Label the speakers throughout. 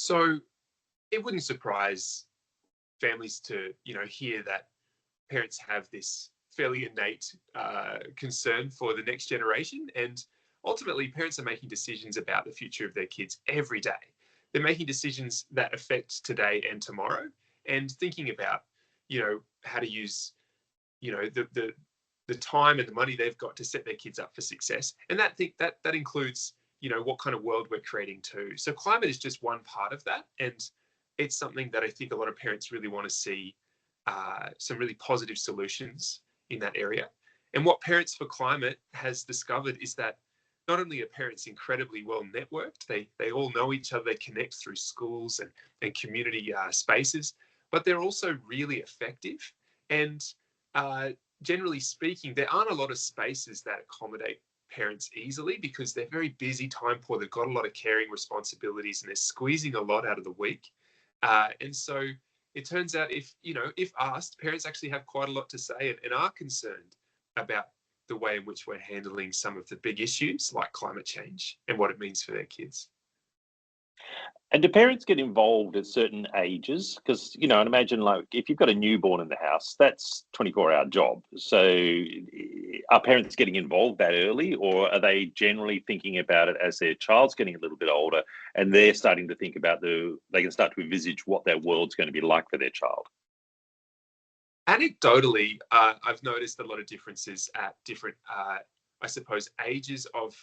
Speaker 1: So it wouldn't surprise families to, hear that parents have this fairly innate concern for the next generation. And ultimately, parents are making decisions about the future of their kids every day. They're making decisions that affect today and tomorrow, and thinking about, how to use, the time and the money they've got to set their kids up for success. And that includes, what kind of world we're creating too. So climate is just one part of that, and it's something that I think a lot of parents really want to see some really positive solutions in that area. And what Parents for Climate has discovered is that not only are parents incredibly well networked, they all know each other, they connect through schools and community spaces, but they're also really effective. And uh, generally speaking, there aren't a lot of spaces that accommodate parents easily because they're very busy, time poor, they've got a lot of caring responsibilities, and they're squeezing a lot out of the week. And so it turns out, if asked, parents actually have quite a lot to say and are concerned about the way in which we're handling some of the big issues like climate change and what it means for their kids.
Speaker 2: And do parents get involved at certain ages? Because, and imagine like if you've got a newborn in the house, that's 24-hour job. So are parents getting involved that early, or are they generally thinking about it as their child's getting a little bit older and they're starting to think about they can start to envisage what their world's going to be like for their child?
Speaker 1: Anecdotally, I've noticed a lot of differences at different, I suppose, ages of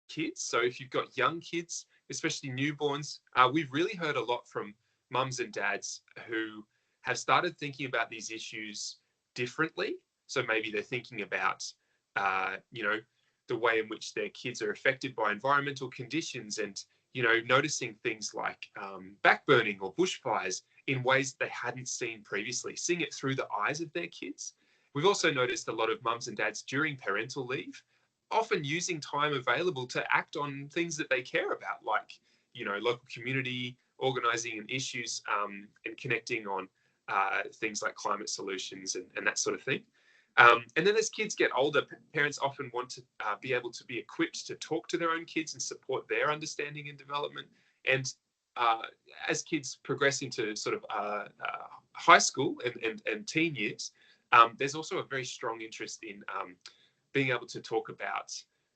Speaker 1: kids. So if you've got young kids, especially newborns, we've really heard a lot from mums and dads who have started thinking about these issues differently. So maybe they're thinking about, the way in which their kids are affected by environmental conditions, and, noticing things like backburning or bushfires in ways they hadn't seen previously, seeing it through the eyes of their kids. We've also noticed a lot of mums and dads during parental leave often using time available to act on things that they care about, like, local community organizing and issues, and connecting on things like climate solutions and that sort of thing. And then as kids get older, parents often want to be able to be equipped to talk to their own kids and support their understanding and development. And uh, as kids progress into sort of high school and teen years, there's also a very strong interest in being able to talk about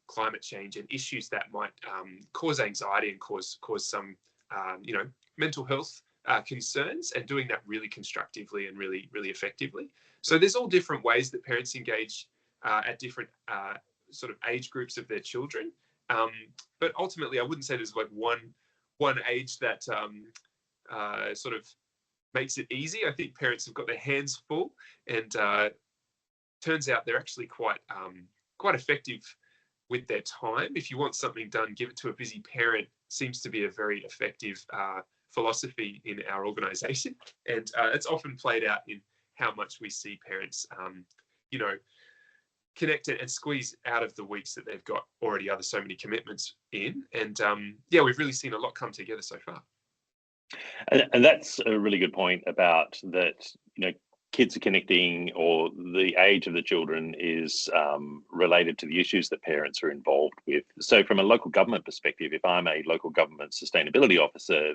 Speaker 1: climate change and issues that might cause anxiety and cause some, mental health concerns, and doing that really constructively and really, really effectively. So there's all different ways that parents engage at different sort of age groups of their children. But ultimately, I wouldn't say there's like one age that sort of makes it easy. I think parents have got their hands full, and turns out they're actually quite effective with their time. If you want something done, give it to a busy parent seems to be a very effective philosophy in our organisation, and it's often played out in how much we see parents, connect and squeeze out of the weeks that they've got already other so many commitments in. And we've really seen a lot come together so far.
Speaker 2: And that's a really good point about that, kids are connecting, or the age of the children is related to the issues that parents are involved with. So from a local government perspective, if I'm a local government sustainability officer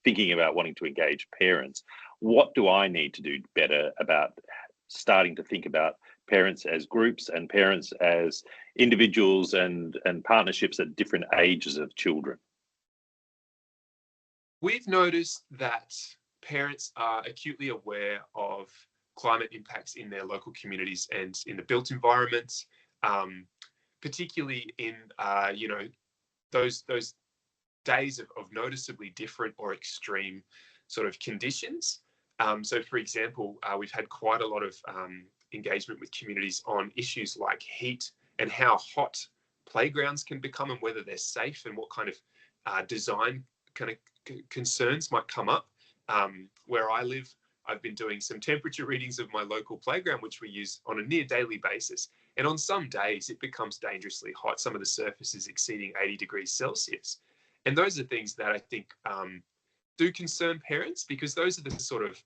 Speaker 2: thinking about wanting to engage parents, what do I need to do better about starting to think about parents as groups and parents as individuals and partnerships at different ages of children?
Speaker 1: We've noticed that parents are acutely aware of climate impacts in their local communities and in the built environments, particularly in those days of noticeably different or extreme sort of conditions. So, for example, we've had quite a lot of engagement with communities on issues like heat and how hot playgrounds can become, and whether they're safe, and what kind of design kind of concerns might come up. Where I live, I've been doing some temperature readings of my local playground, which we use on a near daily basis. And on some days, it becomes dangerously hot, some of the surfaces exceeding 80 degrees Celsius. And those are things that I think do concern parents, because those are the sort of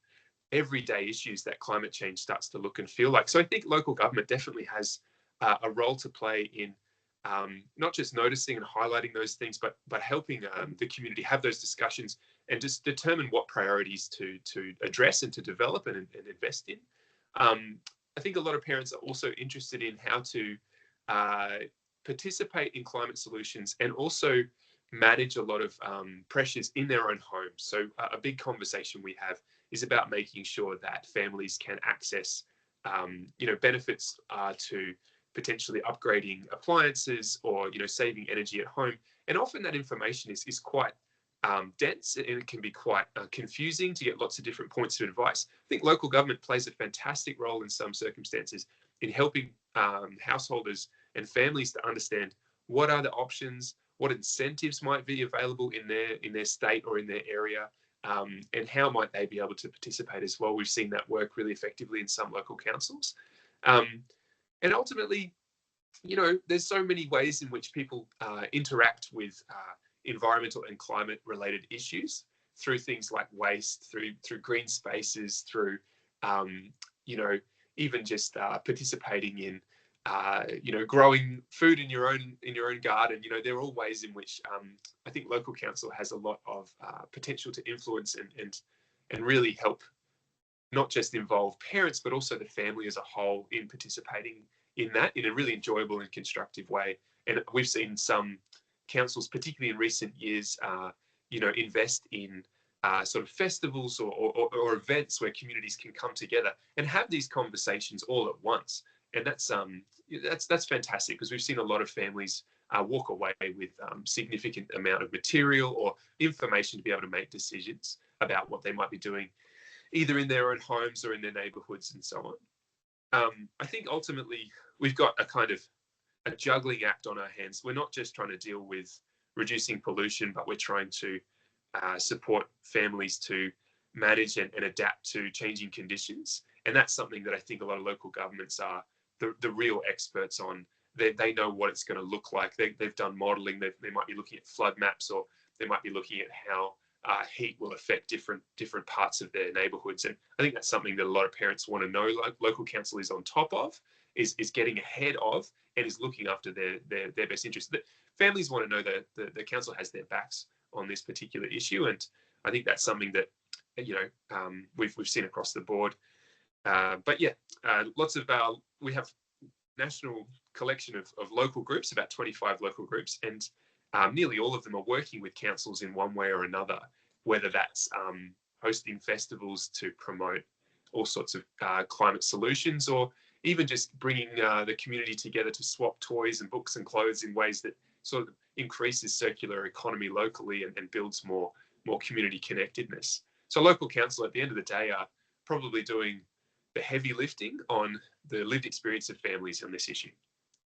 Speaker 1: everyday issues that climate change starts to look and feel like. So I think local government definitely has a role to play in not just noticing and highlighting those things, but helping the community have those discussions and just determine what priorities to address and to develop and invest in. I think a lot of parents are also interested in how to participate in climate solutions and also manage a lot of pressures in their own homes. So a big conversation we have is about making sure that families can access, benefits to potentially upgrading appliances or saving energy at home. And often that information is quite dense, and it can be quite confusing to get lots of different points of advice. I think local government plays a fantastic role in some circumstances in helping householders and families to understand what are the options, what incentives might be available in their state or in their area, and how might they be able to participate as well. We've seen that work really effectively in some local councils. And ultimately, there's so many ways in which people interact with environmental and climate related issues through things like waste, through green spaces, through, even just participating in, growing food in your own garden. There are all ways in which I think local council has a lot of potential to influence and really help not just involve parents, but also the family as a whole in participating in that in a really enjoyable and constructive way. And we've seen some councils, particularly in recent years, invest in sort of festivals or events where communities can come together and have these conversations all at once. And that's fantastic, because we've seen a lot of families walk away with significant amount of material or information to be able to make decisions about what they might be doing, either in their own homes or in their neighborhoods and so on. I think ultimately we've got a kind of a juggling act on our hands. We're not just trying to deal with reducing pollution, but we're trying to support families to manage and adapt to changing conditions. And that's something that I think a lot of local governments are the real experts on. They know what it's going to look like. They've done modelling. They might be looking at flood maps, or they might be looking at how heat will affect different parts of their neighbourhoods. And I think that's something that a lot of parents want to know. Like local council is on top of, is getting ahead of, and is looking after their best interests. The families want to know that the council has their backs on this particular issue, and I think that's something that we've seen across the board. But yeah, we have national collection of local groups, about 25 local groups, and nearly all of them are working with councils in one way or another, whether that's hosting festivals to promote all sorts of climate solutions, or even just bringing the community together to swap toys and books and clothes in ways that sort of increases circular economy locally and builds more community connectedness. So local council at the end of the day are probably doing the heavy lifting on the lived experience of families on this issue.